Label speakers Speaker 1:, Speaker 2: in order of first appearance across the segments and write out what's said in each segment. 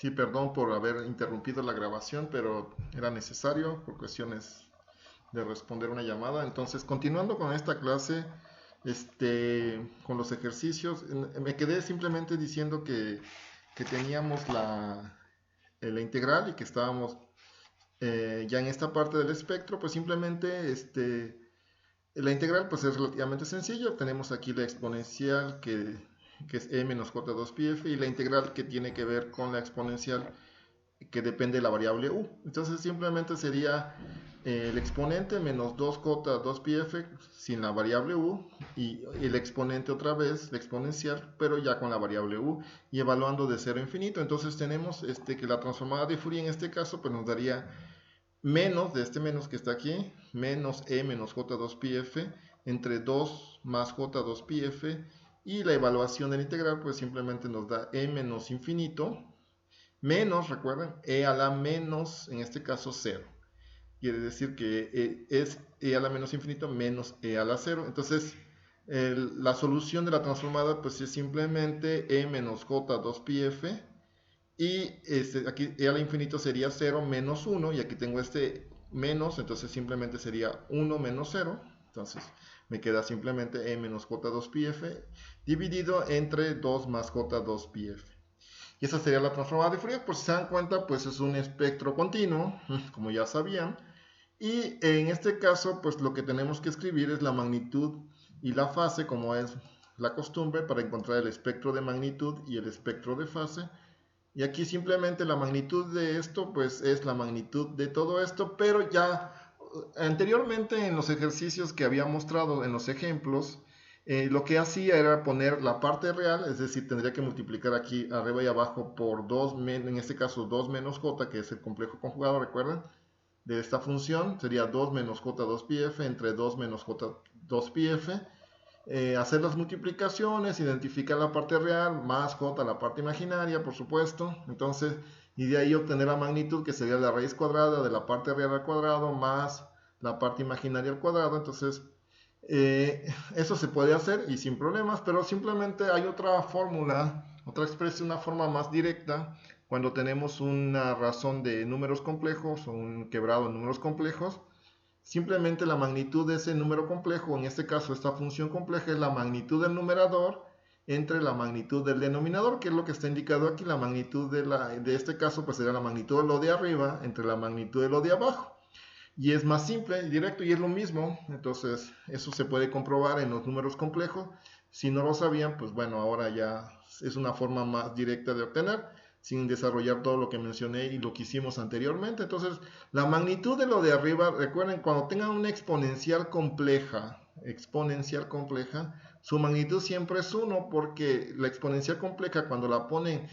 Speaker 1: Sí, perdón por haber interrumpido la grabación, pero era necesario por cuestiones de responder una llamada. Entonces, continuando con esta clase, con los ejercicios, me quedé simplemente diciendo que teníamos la integral y que estábamos ya en esta parte del espectro, pues simplemente la integral pues es relativamente sencilla. Tenemos aquí la exponencial que es e menos j2πf y la integral que tiene que ver con la exponencial que depende de la variable u. Entonces simplemente sería el exponente menos 2j2πf sin la variable u y el exponente otra vez, la exponencial, pero ya con la variable u y evaluando de 0 a infinito. Entonces tenemos que la transformada de Fourier en este caso pues nos daría menos de este menos que está aquí, menos e menos j2πf entre 2 más j2πf y la evaluación del integral pues simplemente nos da e menos infinito menos, recuerden, e a la menos, en este caso 0. Quiere decir que es e a la menos infinito menos e a la 0. Entonces, la solución de la transformada pues es simplemente e menos j2πf y aquí e al infinito sería 0 menos 1 y aquí tengo este menos, entonces simplemente sería 1 menos 0. Entonces me queda simplemente e menos j2πf dividido entre 2 más j2πf. Y esa sería la transformada de Fourier. Por si se dan cuenta, pues es un espectro continuo, como ya sabían. Y en este caso, pues lo que tenemos que escribir es la magnitud y la fase, como es la costumbre, para encontrar el espectro de magnitud y el espectro de fase. Y aquí simplemente la magnitud de esto, pues es la magnitud de todo esto, pero ya anteriormente en los ejercicios que había mostrado en los ejemplos, lo que hacía era poner la parte real, es decir, tendría que multiplicar aquí arriba y abajo por 2, en este caso 2 menos j, que es el complejo conjugado, recuerden, de esta función, sería 2 menos j2πf entre 2 menos j2πf, hacer las multiplicaciones, identificar la parte real, más j la parte imaginaria, por supuesto, entonces, y de ahí obtener la magnitud, que sería la raíz cuadrada de la parte real al cuadrado, más la parte imaginaria al cuadrado. Entonces, eso se puede hacer y sin problemas, pero simplemente hay otra fórmula, otra expresión, una forma más directa, cuando tenemos una razón de números complejos o un quebrado de números complejos. Simplemente la magnitud de ese número complejo, en este caso esta función compleja, es la magnitud del numerador entre la magnitud del denominador, que es lo que está indicado aquí. La magnitud de este caso pues sería la magnitud de lo de arriba entre la magnitud de lo de abajo. Y es más simple y directo y es lo mismo. Entonces eso se puede comprobar en los números complejos. Si no lo sabían, pues bueno, ahora ya es una forma más directa de obtener, sin desarrollar todo lo que mencioné y lo que hicimos anteriormente. Entonces, la magnitud de lo de arriba, recuerden, cuando tengan una exponencial compleja, su magnitud siempre es 1, porque la exponencial compleja, cuando la ponen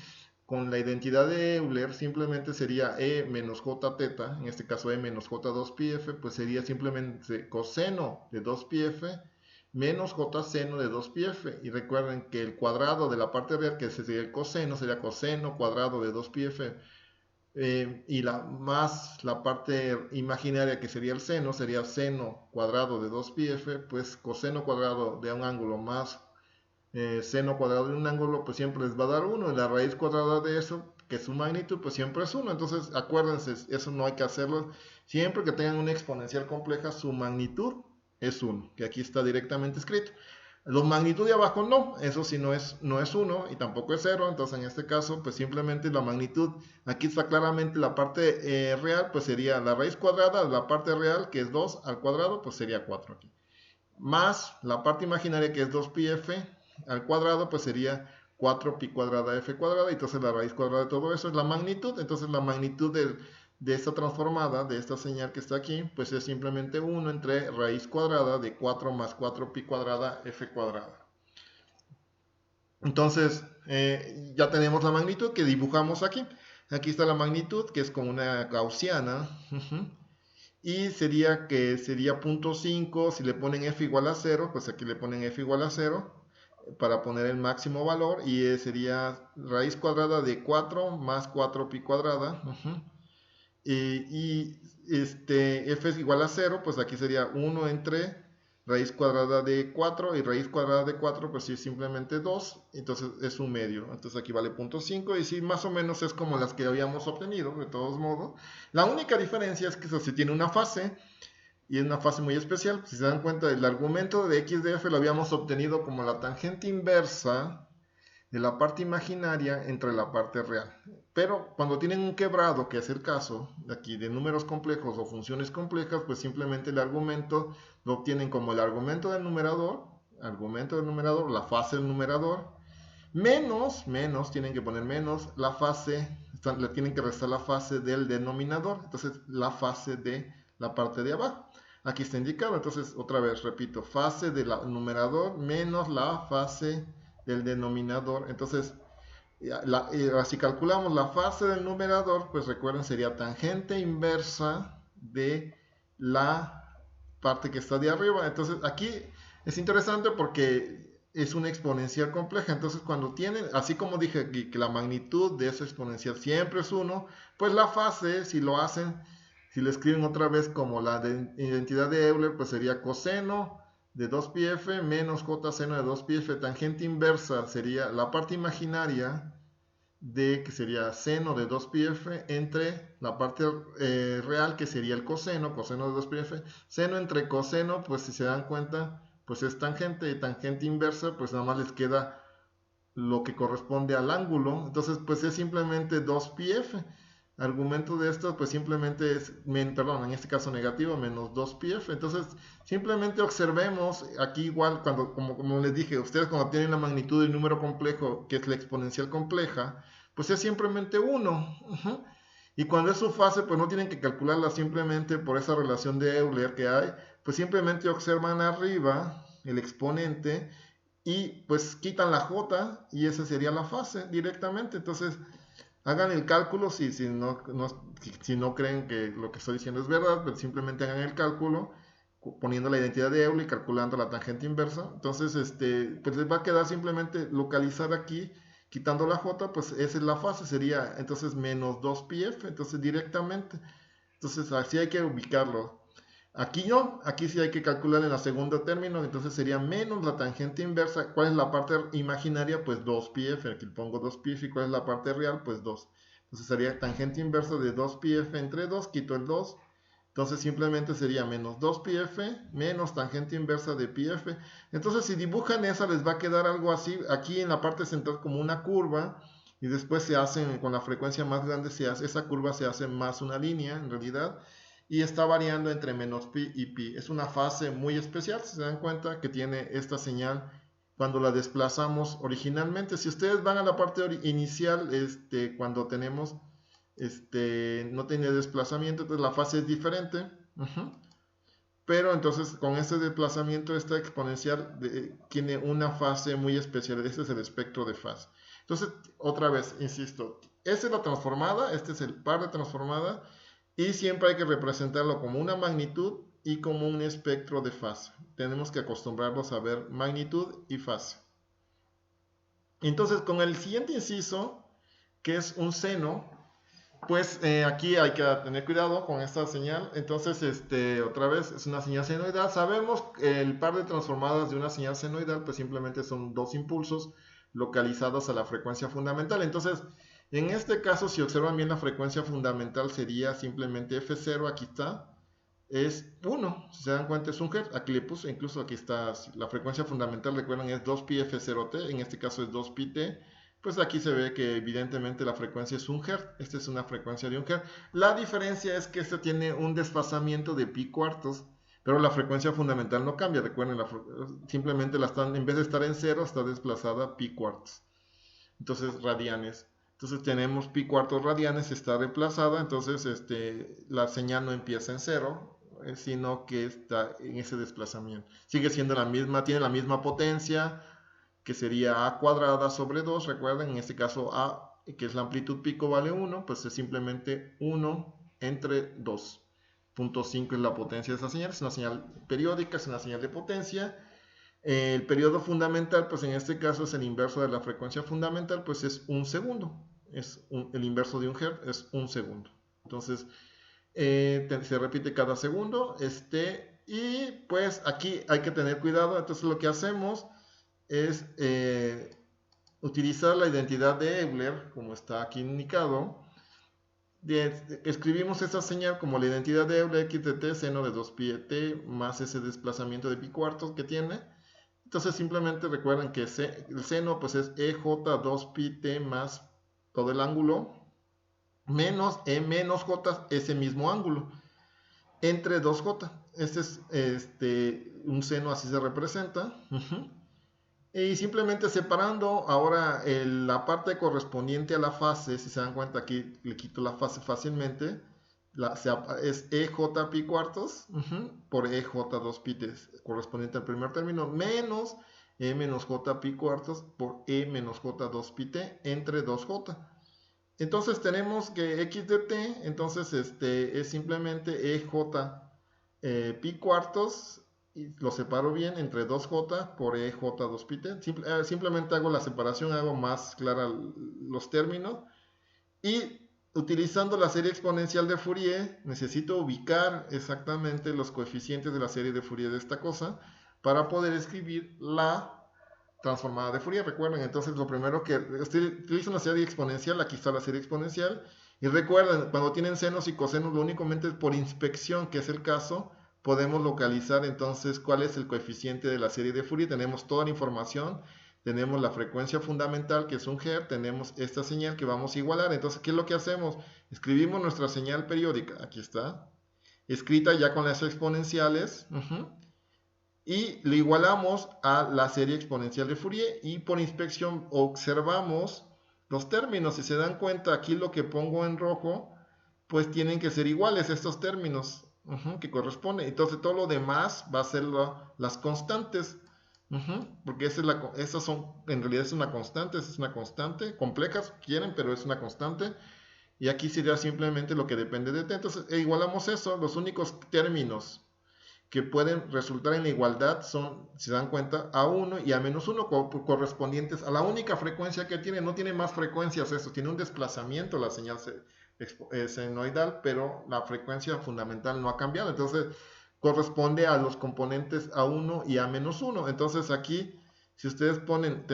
Speaker 1: con la identidad de Euler, simplemente sería e menos j teta, en este caso e menos j2πf, pues sería simplemente coseno de 2πf menos j seno de 2πf. Y recuerden que el cuadrado de la parte real, que sería el coseno, sería coseno cuadrado de 2πf. Y más la parte imaginaria, que sería el seno, sería seno cuadrado de 2πf, pues coseno cuadrado de un ángulo más seno cuadrado de un ángulo, pues siempre les va a dar 1. Y la raíz cuadrada de eso, que es su magnitud, pues siempre es 1. Entonces, acuérdense, eso no hay que hacerlo. Siempre que tengan una exponencial compleja, su magnitud es 1, que aquí está directamente escrito. Los magnitud de abajo no, eso sí no es 1 y tampoco es 0, entonces en este caso pues simplemente la magnitud, aquí está claramente la parte real, pues sería la raíz cuadrada de la parte real, que es 2 al cuadrado, pues sería 4 aquí. Más la parte imaginaria, que es 2πf al cuadrado, pues sería 4pi cuadrada f cuadrada, y entonces la raíz cuadrada de todo eso es la magnitud. Entonces la magnitud de esta transformada, de esta señal que está aquí, pues es simplemente 1 entre raíz cuadrada de 4 más 4pi cuadrada f cuadrada. Entonces ya tenemos la magnitud que dibujamos aquí. Aquí está la magnitud, que es como una gaussiana. Y sería que sería 0.5, si le ponen f igual a 0, pues aquí le ponen f igual a 0 para poner el máximo valor, y sería raíz cuadrada de 4 más 4pi cuadrada. Y f es igual a 0, pues aquí sería 1 entre raíz cuadrada de 4 y raíz cuadrada de 4 pues sí es simplemente 2, entonces es un medio, entonces aquí vale 0.5 y sí más o menos es como las que habíamos obtenido de todos modos. La única diferencia es que eso sí tiene una fase y es una fase muy especial. Si se dan cuenta, el argumento de x de f lo habíamos obtenido como la tangente inversa de la parte imaginaria entre la parte real. Pero cuando tienen un quebrado, que es el caso de aquí de números complejos o funciones complejas, pues simplemente el argumento lo obtienen como el argumento del numerador, la fase del numerador, menos, tienen que poner menos, la fase, le tienen que restar la fase del denominador, entonces la fase de la parte de abajo. Aquí está indicado, entonces otra vez repito, fase del numerador menos la fase del denominador. Entonces, si calculamos la fase del numerador, pues recuerden sería tangente inversa de la parte que está de arriba. Entonces, aquí es interesante porque es una exponencial compleja. Entonces, cuando tienen, así como dije aquí, que la magnitud de esa exponencial siempre es 1, pues la fase, si lo hacen, si lo escriben otra vez como la identidad de Euler, pues sería coseno de 2πf menos j seno de 2πf. Tangente inversa sería la parte imaginaria de que sería seno de 2πf entre la parte real que sería el coseno de 2πf. Seno entre coseno, pues si se dan cuenta, pues es tangente, y tangente inversa, pues nada más les queda lo que corresponde al ángulo. Entonces, pues es simplemente 2πf. Argumento de esto, pues simplemente es, perdón, en este caso negativo, menos 2πf. Entonces, simplemente observemos aquí igual, como les dije, ustedes cuando tienen la magnitud del número complejo, que es la exponencial compleja, pues es simplemente 1. Y cuando es su fase, pues no tienen que calcularla simplemente por esa relación de Euler que hay, pues simplemente observan arriba el exponente y pues quitan la j y esa sería la fase directamente. Entonces, hagan el cálculo si no creen que lo que estoy diciendo es verdad, pero simplemente hagan el cálculo poniendo la identidad de Euler y calculando la tangente inversa. Entonces, pues les va a quedar simplemente localizar aquí, quitando la j, pues esa es la fase, sería entonces menos 2πf, entonces directamente. Entonces, así hay que ubicarlo. Aquí no, aquí sí hay que calcular en la segunda término, entonces sería menos la tangente inversa. ¿Cuál es la parte imaginaria? Pues 2πf, aquí pongo 2πf, y ¿cuál es la parte real? Pues 2. Entonces sería tangente inversa de 2πf entre 2, quito el 2, entonces simplemente sería menos 2πf menos tangente inversa de πf. Entonces si dibujan esa les va a quedar algo así, aquí en la parte central como una curva, y después se hacen, con la frecuencia más grande, esa curva se hace más una línea en realidad, y está variando entre menos pi y pi. Es una fase muy especial, si se dan cuenta, que tiene esta señal cuando la desplazamos originalmente. Si ustedes van a la parte inicial, cuando tenemos, no tiene desplazamiento, entonces la fase es diferente. Pero entonces con este desplazamiento, esta exponencial tiene una fase muy especial. Este es el espectro de fase. Entonces, otra vez, insisto, esta es la transformada, este es el par de transformada, y siempre hay que representarlo como una magnitud y como un espectro de fase. Tenemos que acostumbrarnos a ver magnitud y fase. Entonces, con el siguiente inciso, que es un seno, pues aquí hay que tener cuidado con esta señal. Entonces, otra vez, es una señal senoidal. Sabemos que el par de transformadas de una señal senoidal, pues simplemente son dos impulsos localizados a la frecuencia fundamental. Entonces, en este caso, si observan bien, la frecuencia fundamental sería simplemente F0, aquí está, es 1. Si se dan cuenta, es un Hz. Aquí le puse, incluso aquí está, la frecuencia fundamental, recuerden, es 2πf0t, en este caso es 2πt. Pues aquí se ve que evidentemente la frecuencia es un Hz. Esta es una frecuencia de un Hz. La diferencia es que tiene un desfasamiento de pi cuartos, pero la frecuencia fundamental no cambia. Recuerden, simplemente en vez de estar en 0, está desplazada pi cuartos. Entonces, radianes. Entonces tenemos pi cuartos radianes, está desplazada. Entonces, la señal no empieza en 0, sino que está en ese desplazamiento. Sigue siendo la misma, tiene la misma potencia, que sería a cuadrada sobre 2, recuerden, en este caso a, que es la amplitud pico, vale 1, pues es simplemente 1 entre 2. 0.5 es la potencia de esa señal, es una señal periódica, es una señal de potencia. El periodo fundamental, pues en este caso es el inverso de la frecuencia fundamental, pues es un segundo. El inverso de un Hz es un segundo. Entonces, se repite cada segundo, Y pues aquí hay que tener cuidado. Entonces lo que hacemos es utilizar la identidad de Euler, como está aquí indicado. Escribimos esa señal como la identidad de Euler x de t, seno de 2pi de t, más ese desplazamiento de pi cuartos que tiene. Entonces simplemente recuerden que el seno pues es ej 2pi t más todo el ángulo, menos e menos j, ese mismo ángulo, entre 2j. Este es un seno, así se representa. Y simplemente separando ahora la parte correspondiente a la fase, si se dan cuenta aquí le quito la fase fácilmente, es EJ pi cuartos por EJ 2 pi t, correspondiente al primer término, menos E menos J pi cuartos por E menos J 2 pi t entre 2J. Entonces tenemos que x de t, entonces es simplemente EJ pi cuartos, y lo separo bien entre 2j por EJ 2 pi t. Simplemente hago la separación, hago más clara los términos. Y utilizando la serie exponencial de Fourier, necesito ubicar exactamente los coeficientes de la serie de Fourier de esta cosa para poder escribir la transformada de Fourier. Recuerden, entonces lo primero que utilizo una serie exponencial, aquí está la serie exponencial. Y recuerden, cuando tienen senos y cosenos, lo únicamente por inspección, que es el caso, podemos localizar entonces cuál es el coeficiente de la serie de Fourier. Tenemos toda la información, tenemos la frecuencia fundamental, que es un Hertz, tenemos esta señal que vamos a igualar. Entonces, ¿qué es lo que hacemos? Escribimos nuestra señal periódica, aquí está, escrita ya con las exponenciales, y lo igualamos a la serie exponencial de Fourier, y por inspección observamos los términos. Si se dan cuenta, aquí lo que pongo en rojo, pues tienen que ser iguales estos términos que corresponden. Entonces todo lo demás va a ser las constantes, porque esas son, en realidad es una constante, complejas quieren, pero es una constante. Y aquí sería simplemente lo que depende de t. Entonces igualamos eso. Los únicos términos que pueden resultar en la igualdad son, si se dan cuenta, A1 y A-1 correspondientes a la única frecuencia que tiene. No tiene más frecuencias esto, tiene un desplazamiento la señal senoidal, pero la frecuencia fundamental no ha cambiado. Entonces corresponde a los componentes A1 y A-1. Entonces aquí, si ustedes ponen,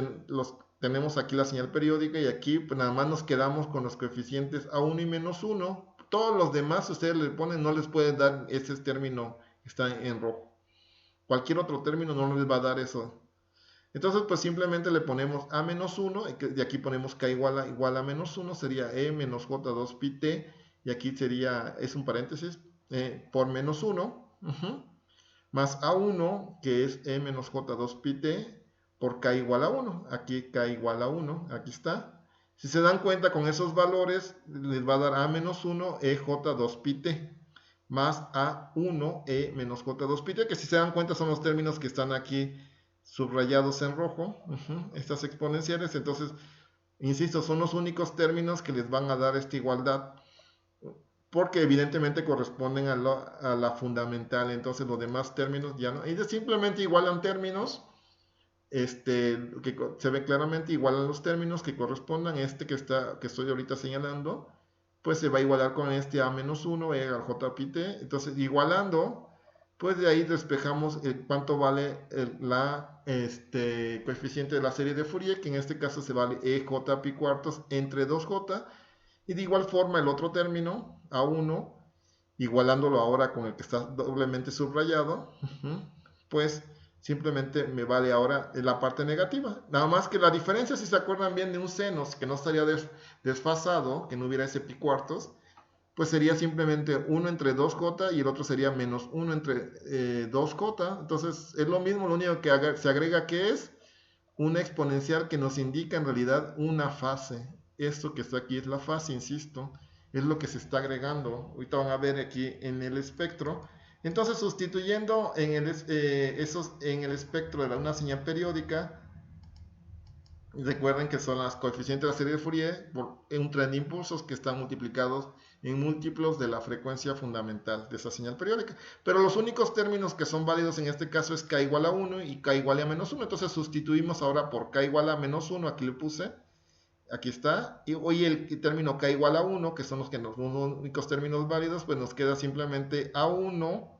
Speaker 1: tenemos aquí la señal periódica, y aquí pues nada más nos quedamos con los coeficientes A1 y -1. Todos los demás ustedes le ponen, no les pueden dar ese término que está en rojo. Cualquier otro término no les va a dar eso. Entonces pues simplemente le ponemos A-1, y aquí ponemos K igual a -1, sería E menos J 2 pi t, y aquí sería, es un paréntesis, por -1, más A1, que es E menos J 2 pi t, por K igual a 1, aquí K igual a 1, aquí está. Si se dan cuenta, con esos valores les va a dar A-1 EJ 2 pi t, más A1 E menos J 2 pi t, que si se dan cuenta son los términos que están aquí subrayados en rojo, estas exponenciales. Entonces, insisto, son los únicos términos que les van a dar esta igualdad, porque evidentemente corresponden a la fundamental. Entonces los demás términos ya no, y simplemente igualan términos, que se ve claramente, igualan los términos que correspondan. Que estoy ahorita señalando, pues se va a igualar con este A-1 E al J pi t. Entonces igualando, pues de ahí despejamos cuánto vale coeficiente de la serie de Fourier, que en este caso se vale EJ pi cuartos entre 2J. Y de igual forma el otro término, A1, igualándolo ahora con el que está doblemente subrayado, pues simplemente me vale ahora la parte negativa. Nada más que la diferencia, si se acuerdan bien, de un seno que no estaría desfasado, que no hubiera ese pi cuartos, pues sería simplemente 1 entre 2j, y el otro sería menos 1 entre 2j. Entonces es lo mismo, lo único que se agrega, que es una exponencial que nos indica en realidad una fase. Esto que está aquí es la fase, insisto, es lo que se está agregando. Ahorita van a ver aquí en el espectro. Entonces, sustituyendo en el espectro de una señal periódica, recuerden que son las coeficientes de la serie de Fourier por un tren de impulsos que están multiplicados en múltiplos de la frecuencia fundamental de esa señal periódica. Pero los únicos términos que son válidos en este caso es K igual a 1 y K igual a -1. Entonces sustituimos ahora por K igual a -1, aquí le puse, aquí está. Y hoy el término K igual a 1, que son los únicos términos válidos, pues nos queda simplemente A1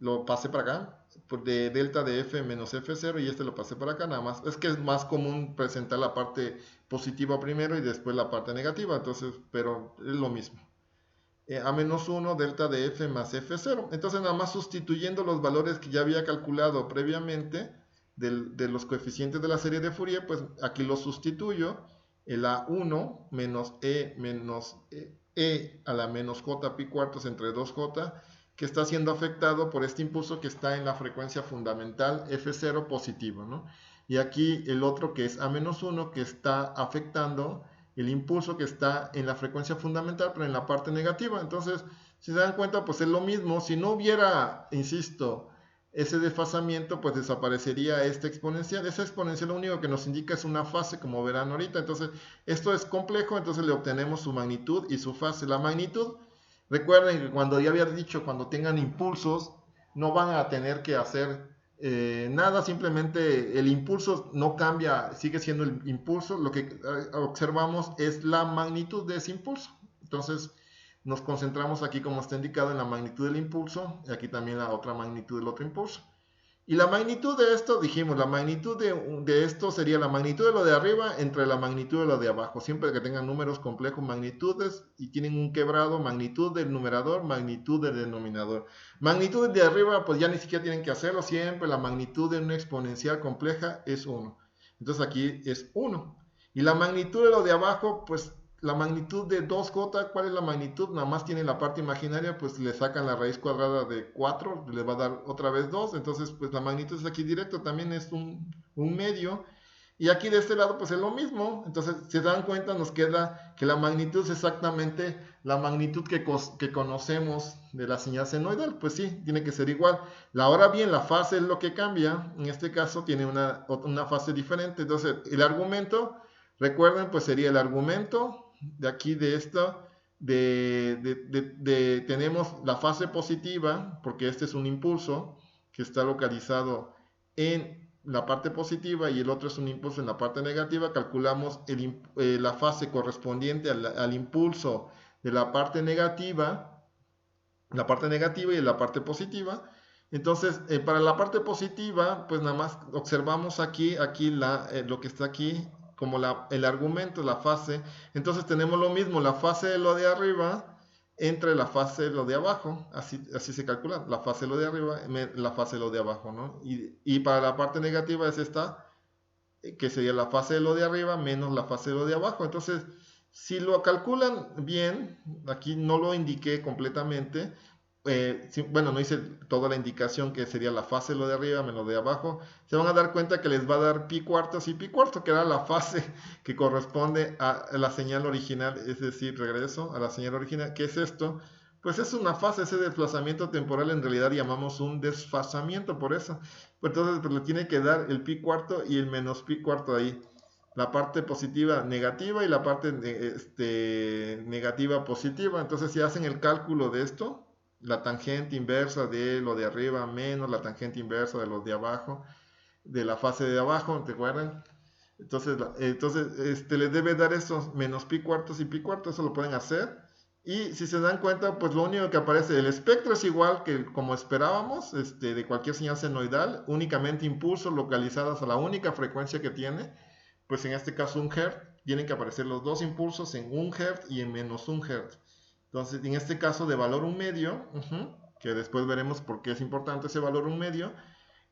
Speaker 1: lo pasé para acá, de delta de f menos f0 y este lo pasé para acá nada más. Es que es más común presentar la parte positiva primero y después la parte negativa, entonces, pero es lo mismo. A menos 1 delta de f más f0. Entonces nada más sustituyendo los valores que ya había calculado previamente de los coeficientes de la serie de Fourier, pues aquí los sustituyo. El A1 menos e a la menos j pi cuartos entre 2j, que está siendo afectado por este impulso que está en la frecuencia fundamental f0 positivo, ¿no? Y aquí el otro que es a menos 1 que está afectando el impulso que está en la frecuencia fundamental, pero en la parte negativa. Entonces, si se dan cuenta, pues es lo mismo. Si no hubiera, insisto, ese desfasamiento, pues desaparecería esta exponencial. Esa exponencial lo único que nos indica es una fase, como verán ahorita. Entonces, esto es complejo, entonces le obtenemos su magnitud y su fase. La magnitud, recuerden que cuando ya había dicho, cuando tengan impulsos, no van a tener que hacer nada, simplemente el impulso no cambia, sigue siendo el impulso, lo que observamos es la magnitud de ese impulso. Entonces nos concentramos aquí, como está indicado, en la magnitud del impulso, y aquí también la otra magnitud del otro impulso. Y la magnitud de esto, dijimos, la magnitud de esto sería la magnitud de lo de arriba entre la magnitud de lo de abajo. Siempre que tengan números complejos, magnitudes, y tienen un quebrado, magnitud del numerador, magnitud del denominador. Magnitud de arriba, pues ya ni siquiera tienen que hacerlo. Siempre la magnitud de una exponencial compleja es 1. Entonces aquí es 1. Y la magnitud de lo de abajo, pues la magnitud de 2j, ¿cuál es la magnitud? Nada más tiene la parte imaginaria, pues le sacan la raíz cuadrada de 4, le va a dar otra vez 2, entonces pues la magnitud es aquí directo, también es un medio. Y aquí de este lado pues es lo mismo, entonces si se dan cuenta nos queda que la magnitud es exactamente la magnitud que conocemos de la señal senoidal, pues sí, tiene que ser igual. Ahora bien, la fase es lo que cambia, en este caso tiene una fase diferente, entonces el argumento, recuerden, pues sería el argumento de aquí de esta, tenemos la fase positiva, porque este es un impulso que está localizado en la parte positiva y el otro es un impulso en la parte negativa. Calculamos la fase correspondiente al impulso de la parte negativa y la parte positiva. Entonces, para la parte positiva, pues nada más observamos aquí lo que está aquí como el argumento, la fase. Entonces tenemos lo mismo, la fase de lo de arriba entre la fase de lo de abajo. Así se calcula, la fase de lo de arriba, la fase de lo de abajo, ¿no? Y para la parte negativa es esta, que sería la fase de lo de arriba menos la fase de lo de abajo. Entonces, si lo calculan bien, aquí no lo indiqué completamente, bueno, no hice toda la indicación que sería la fase de lo de arriba menos lo de abajo, se van a dar cuenta que les va a dar pi cuartos y pi cuarto, que era la fase que corresponde a la señal original, es decir, regreso a la señal original. ¿Qué es esto? Pues es una fase, ese desplazamiento temporal en realidad llamamos un desfasamiento, por eso. Entonces pues le tiene que dar el pi cuarto y el menos pi cuarto ahí. La parte positiva negativa y la parte negativa positiva. Entonces si hacen el cálculo de esto, la tangente inversa de lo de arriba menos la tangente inversa de lo de abajo, de la fase de abajo, ¿te acuerdan? Entonces les debe dar esos menos pi cuartos y pi cuartos, eso lo pueden hacer. Y si se dan cuenta, pues lo único que aparece, el espectro es igual que como esperábamos, de cualquier señal senoidal, únicamente impulsos localizados a la única frecuencia que tiene, pues en este caso 1 Hz, tienen que aparecer los dos impulsos en 1 Hz y en menos 1 Hz. Entonces, en este caso de valor 1 medio, que después veremos por qué es importante ese valor 1 medio,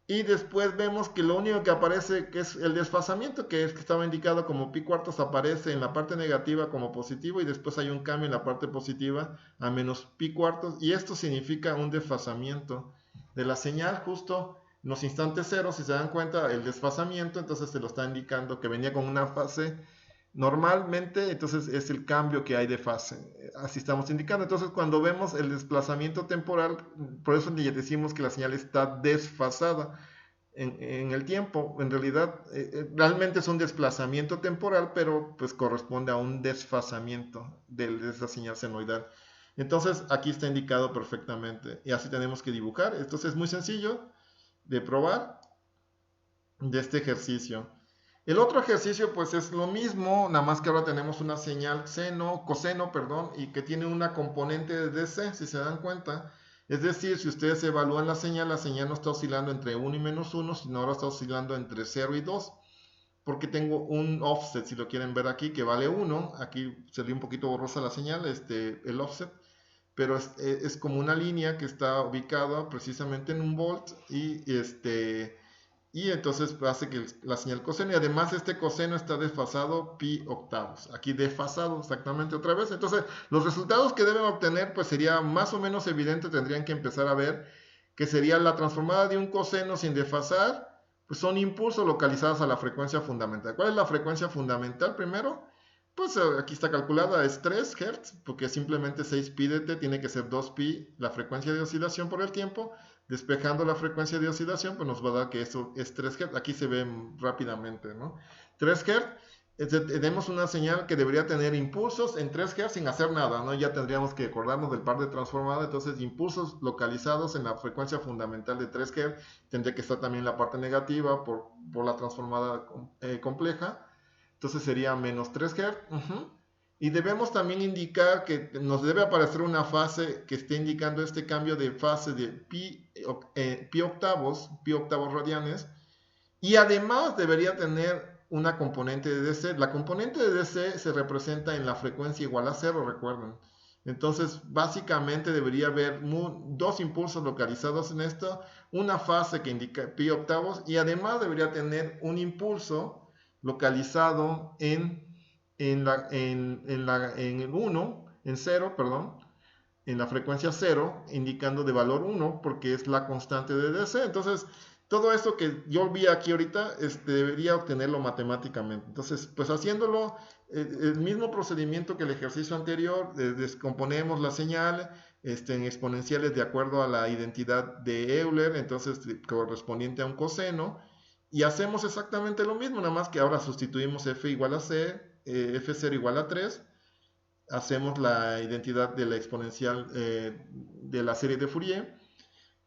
Speaker 1: y después vemos que lo único que aparece, que es el desfasamiento, que estaba indicado como pi cuartos, aparece en la parte negativa como positivo, y después hay un cambio en la parte positiva a menos pi cuartos, y esto significa un desfasamiento de la señal justo en los instantes cero. Si se dan cuenta, el desfasamiento, entonces se lo está indicando que venía con una fase normalmente, entonces es el cambio que hay de fase, así estamos indicando. Entonces cuando vemos el desplazamiento temporal, por eso decimos que la señal está desfasada en el tiempo. En realidad realmente es un desplazamiento temporal, pero pues corresponde a un desfasamiento de esa señal senoidal. Entonces aquí está indicado perfectamente y así tenemos que dibujar. Entonces es muy sencillo de probar de este ejercicio. El otro ejercicio pues es lo mismo, nada más que ahora tenemos una señal coseno, perdón, y que tiene una componente de DC, si se dan cuenta. Es decir, si ustedes evalúan la señal no está oscilando entre 1 y -1, sino ahora está oscilando entre 0 y 2, porque tengo un offset, si lo quieren ver aquí, que vale 1. Aquí salió un poquito borrosa la señal, el offset, pero es como una línea que está ubicada precisamente en un volt y entonces hace que la señal coseno, y además este coseno está desfasado pi octavos, aquí desfasado exactamente otra vez. Entonces los resultados que deben obtener pues sería más o menos evidente, tendrían que empezar a ver que sería la transformada de un coseno sin desfasar, pues son impulsos localizados a la frecuencia fundamental. ¿Cuál es la frecuencia fundamental primero? Pues aquí está calculada, es 3 Hz, porque simplemente 6 pi de t tiene que ser 2 pi la frecuencia de oscilación por el tiempo. Despejando la frecuencia de oscilación, pues nos va a dar que eso es 3 Hz. Aquí se ve rápidamente, ¿no? 3 Hz, tenemos una señal que debería tener impulsos en 3 Hz sin hacer nada, ¿no? Ya tendríamos que acordarnos del par de transformada, entonces impulsos localizados en la frecuencia fundamental de 3 Hz, tendría que estar también la parte negativa por la transformada compleja. Entonces sería menos 3 Hz. Y debemos también indicar que nos debe aparecer una fase que esté indicando este cambio de fase de pi octavos radianes. Y además debería tener una componente de DC. La componente de DC se representa en la frecuencia igual a 0, recuerden. Entonces, básicamente debería haber dos impulsos localizados en esto, una fase que indica pi octavos y además debería tener un impulso localizado en el 1, en 0, perdón, en la frecuencia 0, indicando de valor 1, porque es la constante de DC. Entonces, todo esto que yo vi aquí ahorita, debería obtenerlo matemáticamente. Entonces, pues haciéndolo, el mismo procedimiento que el ejercicio anterior, descomponemos la señal en exponenciales de acuerdo a la identidad de Euler, entonces correspondiente a un coseno, y hacemos exactamente lo mismo, nada más que ahora sustituimos f igual a c, f0 igual a 3, hacemos la identidad de la exponencial de la serie de Fourier.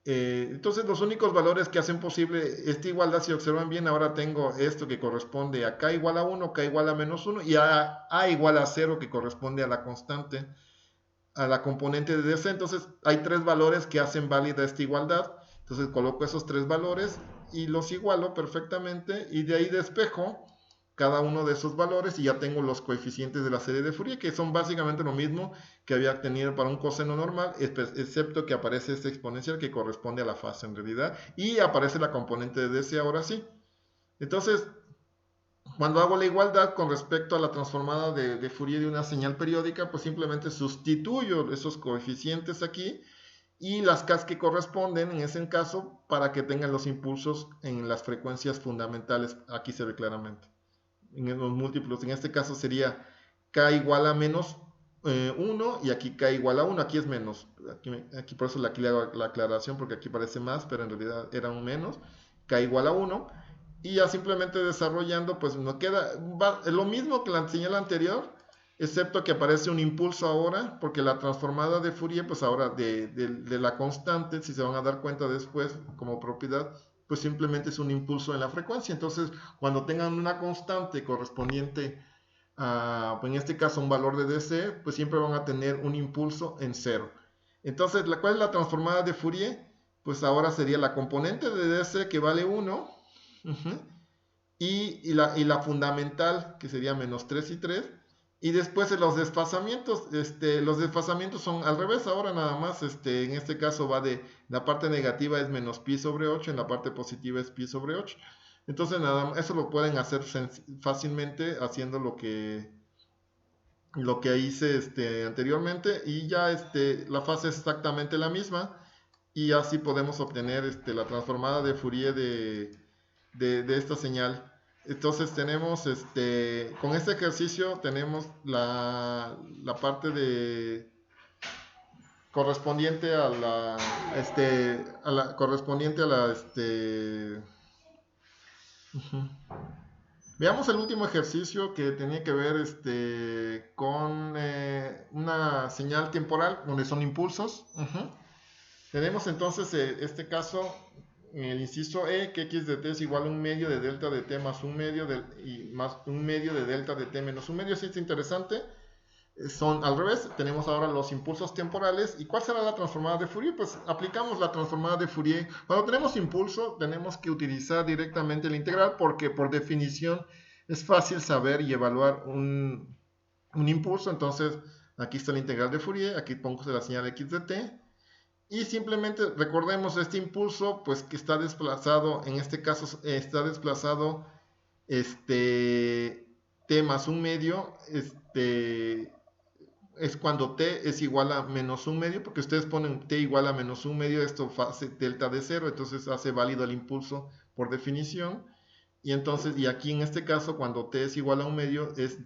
Speaker 1: Entonces los únicos valores que hacen posible esta igualdad, si observan bien, ahora tengo esto que corresponde a k igual a 1, k igual a menos 1 y a igual a 0 que corresponde a la constante, a la componente de DC. Entonces hay tres valores que hacen válida esta igualdad. Entonces coloco esos tres valores y los igualo perfectamente y de ahí despejo cada uno de esos valores y ya tengo los coeficientes de la serie de Fourier, que son básicamente lo mismo que había tenido para un coseno normal, excepto que aparece este exponencial que corresponde a la fase en realidad, y aparece la componente de DC ahora sí. Entonces, cuando hago la igualdad con respecto a la transformada de Fourier de una señal periódica, pues simplemente sustituyo esos coeficientes aquí y las K que corresponden en ese caso para que tengan los impulsos en las frecuencias fundamentales. Aquí se ve claramente. En los múltiplos, en este caso sería K igual a menos 1 y aquí K igual a 1, aquí es menos, aquí por eso aquí le hago la aclaración porque aquí parece más, pero en realidad era un menos, K igual a 1 y ya simplemente desarrollando pues nos queda lo mismo que la señal anterior, excepto que aparece un impulso ahora, porque la transformada de Fourier pues ahora de la constante, si se van a dar cuenta después como propiedad, pues simplemente es un impulso en la frecuencia. Entonces, cuando tengan una constante correspondiente a, en este caso, un valor de DC, pues siempre van a tener un impulso en 0. Entonces, ¿cuál es la transformada de Fourier? Pues ahora sería la componente de DC que vale 1, y la fundamental, que sería menos 3 y 3, y después los desfasamientos, los desfasamientos son al revés ahora nada más, en este caso va de, la parte negativa es menos pi sobre 8, en la parte positiva es pi sobre 8. Entonces nada más, eso lo pueden hacer fácilmente haciendo lo que hice anteriormente, y ya la fase es exactamente la misma, y así podemos obtener la transformada de Fourier de esta señal. Entonces tenemos, con este ejercicio tenemos la parte correspondiente a la, correspondiente a la, Veamos el último ejercicio que tenía que ver con una señal temporal donde son impulsos. Tenemos entonces este caso, en el inciso E, que x de t es igual a un medio de delta de t más un medio de delta de t menos un medio. Sí, es interesante. son al revés. Tenemos ahora los impulsos temporales. ¿Y cuál será la transformada de Fourier? Pues aplicamos la transformada de Fourier. Cuando tenemos impulso, tenemos que utilizar directamente el integral porque por definición es fácil saber y evaluar un impulso. Entonces, aquí está el integral de Fourier. Aquí pongo la señal x de t. Y simplemente recordemos este impulso, pues que está desplazado, en este caso está desplazado t más un medio, es cuando t es igual a menos un medio, porque ustedes ponen t igual a menos un medio, esto hace delta de cero, entonces hace válido el impulso por definición. Y entonces, y aquí en este caso, cuando t es igual a un medio, es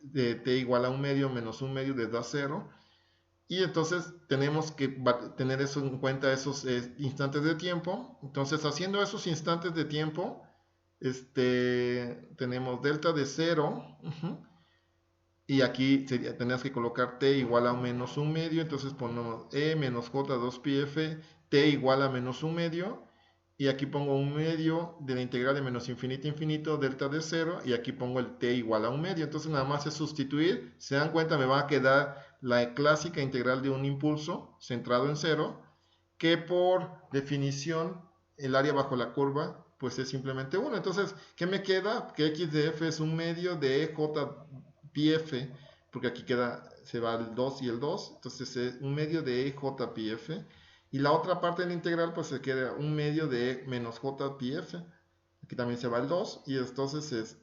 Speaker 1: de t igual a un medio menos un medio de da cero. Y entonces tenemos que tener eso en cuenta, esos instantes de tiempo. Entonces, haciendo esos instantes de tiempo, tenemos delta de 0. Y aquí tenemos que colocar t igual a menos un medio. Entonces ponemos e menos j2πf, t igual a menos un medio. Y aquí pongo un medio de la integral de menos infinito a infinito, delta de 0. Y aquí pongo el t igual a un medio. Entonces nada más es sustituir. Se dan cuenta, me va a quedar la clásica integral de un impulso centrado en 0, que por definición el área bajo la curva pues es simplemente 1. Entonces, ¿qué me queda? Que x de f es un medio de ej πf, porque aquí queda, se va el 2 y el 2, entonces es un medio de ej πf, y la otra parte de la integral pues se queda un medio de menos j πf. Aquí también se va el 2 y entonces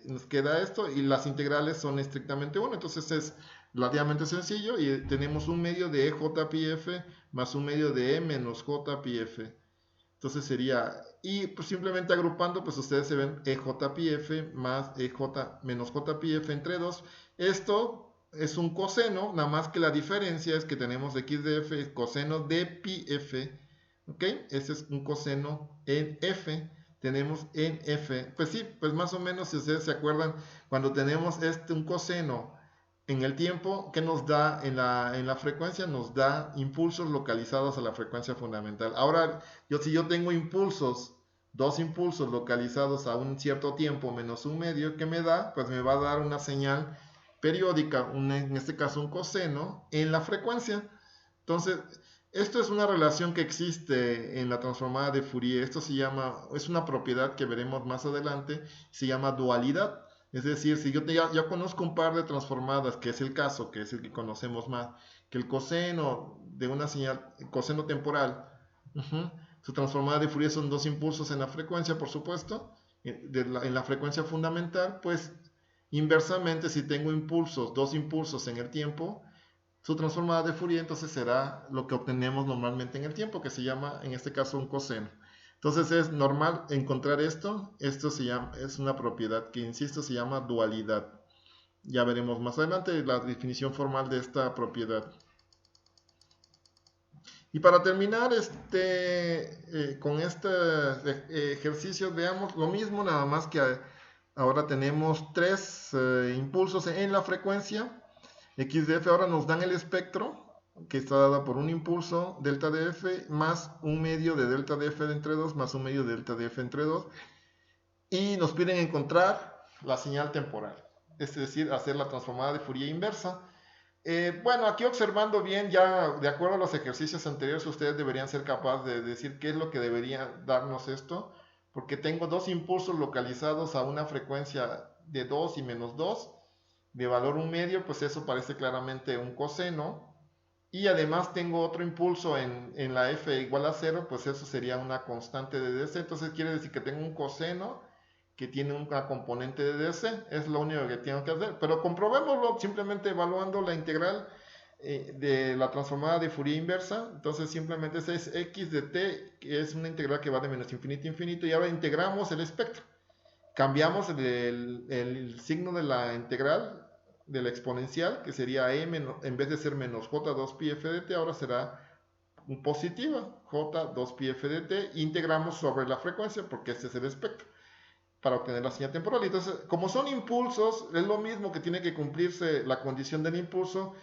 Speaker 1: nos queda esto y las integrales son estrictamente 1, entonces es relativamente sencillo y tenemos un medio de EJPF más un medio de E menos JPF. Entonces sería, y pues simplemente agrupando, pues ustedes se ven EJPF más EJ menos JPF entre 2. Esto es un coseno, nada más que la diferencia es que tenemos x de f es coseno de pi f, ¿ok? Ese es un coseno en f. Tenemos en f, pues sí, pues más o menos si ustedes se acuerdan, cuando tenemos un coseno en el tiempo, ¿qué nos da en la frecuencia? Nos da impulsos localizados a la frecuencia fundamental. Ahora, si yo tengo impulsos, dos impulsos localizados a un cierto tiempo menos un medio, ¿qué me da? Pues me va a dar una señal periódica, en este caso un coseno, en la frecuencia. Entonces, esto es una relación que existe en la transformada de Fourier. Esto es una propiedad que veremos más adelante, se llama dualidad. Es decir, si yo ya conozco un par de transformadas, que es el caso, que es el que conocemos más, que el coseno de una señal, el coseno temporal, su transformada de Fourier son dos impulsos en la frecuencia, por supuesto, en la frecuencia fundamental, pues inversamente, si tengo dos impulsos en el tiempo, su transformada de Fourier entonces será lo que obtenemos normalmente en el tiempo, que se llama, en este caso, un coseno. Entonces es normal encontrar esto. Esto es una propiedad que, insisto, se llama dualidad. Ya veremos más adelante la definición formal de esta propiedad. Y para terminar con este ejercicio, veamos lo mismo, nada más que ahora tenemos tres impulsos en la frecuencia. X de f ahora nos dan el espectro, que está dada por un impulso delta de f más un medio de delta de f entre 2 más un medio de delta de f entre 2, y nos piden encontrar la señal temporal, es decir, hacer la transformada de Fourier inversa. Bueno, aquí observando bien, ya de acuerdo a los ejercicios anteriores, ustedes deberían ser capaces de decir qué es lo que debería darnos esto, porque tengo dos impulsos localizados a una frecuencia de 2 y menos 2, de valor un medio, pues eso parece claramente un coseno. Y además tengo otro impulso en la f igual a 0, pues eso sería una constante de dc. Entonces quiere decir que tengo un coseno que tiene una componente de dc. Es lo único que tengo que hacer. Pero comprobémoslo simplemente evaluando la integral de la transformada de Fourier inversa. Entonces simplemente es x de t, que es una integral que va de menos infinito a infinito. Y ahora integramos el espectro. Cambiamos el signo de la integral, de la exponencial, que sería e en vez de ser menos j2πf de t, ahora será positiva, j2πf de t, integramos sobre la frecuencia, porque este es el espectro, para obtener la señal temporal. Entonces, como son impulsos, es lo mismo que tiene que cumplirse la condición del impulso.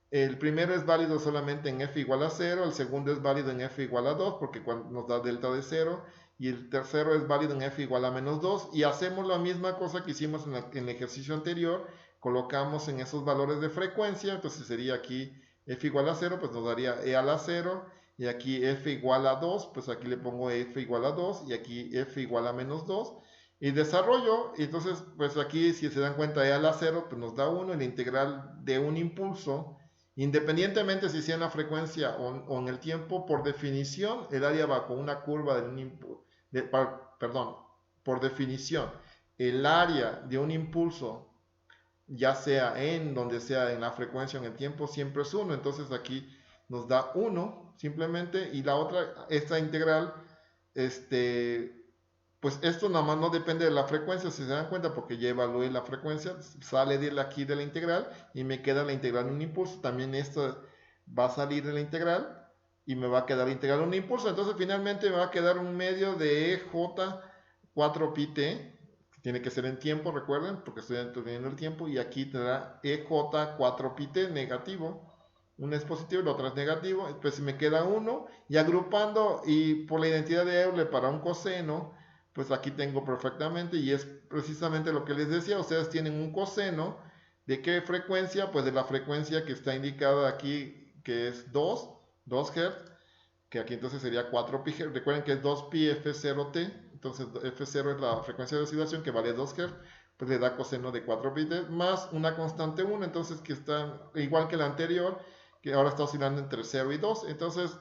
Speaker 1: El primero es válido solamente en f igual a 0, el segundo es válido en f igual a 2, porque nos da delta de 0, y el tercero es válido en f igual a menos 2, y hacemos la misma cosa que hicimos en el ejercicio anterior, colocamos en esos valores de frecuencia, entonces sería aquí f igual a 0, pues nos daría e a la 0, y aquí f igual a 2, pues aquí le pongo f igual a 2, y aquí f igual a menos 2, y desarrollo, y entonces pues aquí si se dan cuenta e a la 0, pues nos da 1, y la integral de un impulso, independientemente si sea en la frecuencia o en el tiempo, por definición, el área bajo una curva de un impulso, perdón, por definición, el área de un impulso, ya sea en donde sea, en la frecuencia o en el tiempo, siempre es 1. Entonces aquí nos da 1 simplemente, y la otra, esta integral, pues esto nada más no depende de la frecuencia, si se dan cuenta, porque ya evalué la frecuencia, sale de aquí de la integral y me queda la integral de un impulso. También esto va a salir de la integral y me va a quedar la integral de un impulso. Entonces finalmente me va a quedar un medio de EJ 4πt, que tiene que ser en tiempo, recuerden, porque estoy entendiendo el tiempo, y aquí tendrá EJ 4πt negativo. Una es positivo y la otra es negativo. Pues me queda 1, y agrupando y por la identidad de Euler para un coseno, pues aquí tengo perfectamente, y es precisamente lo que les decía. Ustedes tienen un coseno, ¿de qué frecuencia? Pues de la frecuencia que está indicada aquí, que es 2 Hz, que aquí entonces sería 4 pi Hz. Recuerden que es 2 pi f0t, entonces f0 es la frecuencia de oscilación, que vale 2 Hz, pues le da coseno de 4 pi t, más una constante 1, entonces que está igual que la anterior, que ahora está oscilando entre 0 y 2, entonces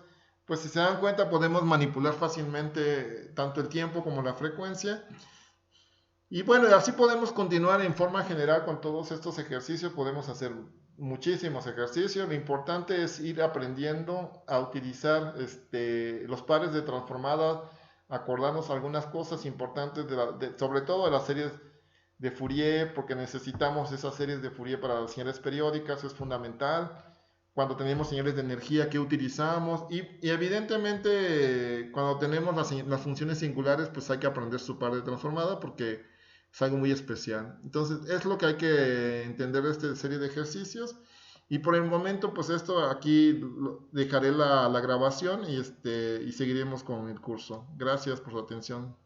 Speaker 1: pues si se dan cuenta podemos manipular fácilmente tanto el tiempo como la frecuencia. Y bueno, así podemos continuar en forma general con todos estos ejercicios. Podemos hacer muchísimos ejercicios. Lo importante es ir aprendiendo a utilizar los pares de transformadas, acordarnos algunas cosas importantes, sobre todo de las series de Fourier, porque necesitamos esas series de Fourier para las señales periódicas, es fundamental. Cuando tenemos señales de energía, ¿qué utilizamos? Y evidentemente, cuando tenemos las funciones singulares, pues hay que aprender su par de transformada, porque es algo muy especial. Entonces, es lo que hay que entender de esta serie de ejercicios. Y por el momento, pues esto aquí dejaré la grabación, y seguiremos con el curso. Gracias por su atención.